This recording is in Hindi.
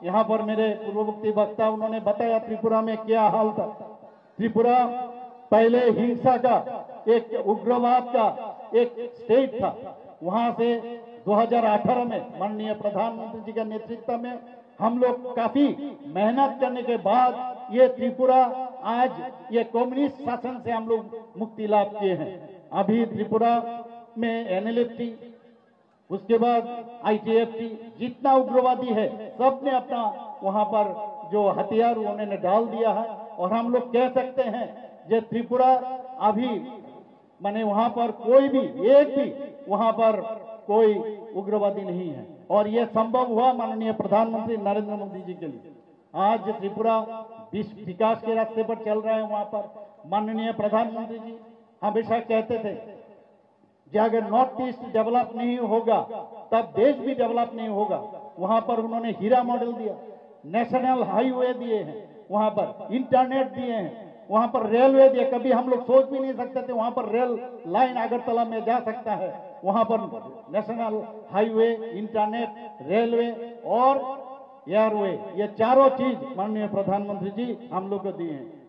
यहाँ पर मेरे पूर्ववर्ती वक्ता उन्होंने बताया त्रिपुरा में क्या हाल था। त्रिपुरा पहले हिंसा का, एक उग्रवाद का एक स्टेट था। वहां से 2018 में माननीय प्रधानमंत्री जी के नेतृत्व में हम लोग काफी मेहनत करने के बाद ये त्रिपुरा आज ये कम्युनिस्ट शासन से हम लोग मुक्ति लाभ किए हैं। अभी त्रिपुरा में एनएलएफटी, उसके बाद आईटीएफटी, जितना उग्रवादी है सबने अपना वहां पर जो हथियार उन्होंने डाल दिया है। और हम लोग कह सकते हैं जो त्रिपुरा अभी माने वहां पर कोई भी एक भी वहां पर कोई उग्रवादी नहीं है। और यह संभव हुआ माननीय प्रधानमंत्री नरेंद्र मोदी जी के लिए। आज त्रिपुरा विकास के रास्ते पर चल रहे हैं। वहां पर माननीय प्रधानमंत्री जी हमेशा कहते थे कि अगर नॉर्थ ईस्ट डेवलप नहीं होगा तब देश भी डेवलप नहीं होगा। वहां पर उन्होंने हीरा मॉडल दिया, नेशनल हाईवे दिए हैं, वहां पर इंटरनेट दिए हैं, वहां पर रेलवे दिए। कभी हम लोग सोच भी नहीं सकते थे वहां पर रेल लाइन अगरतला में जा सकता है। वहां पर नेशनल हाईवे, इंटरनेट, रेलवे और एयरवे, ये चारों चीज माननीय प्रधानमंत्री जी हम लोग को दिए हैं।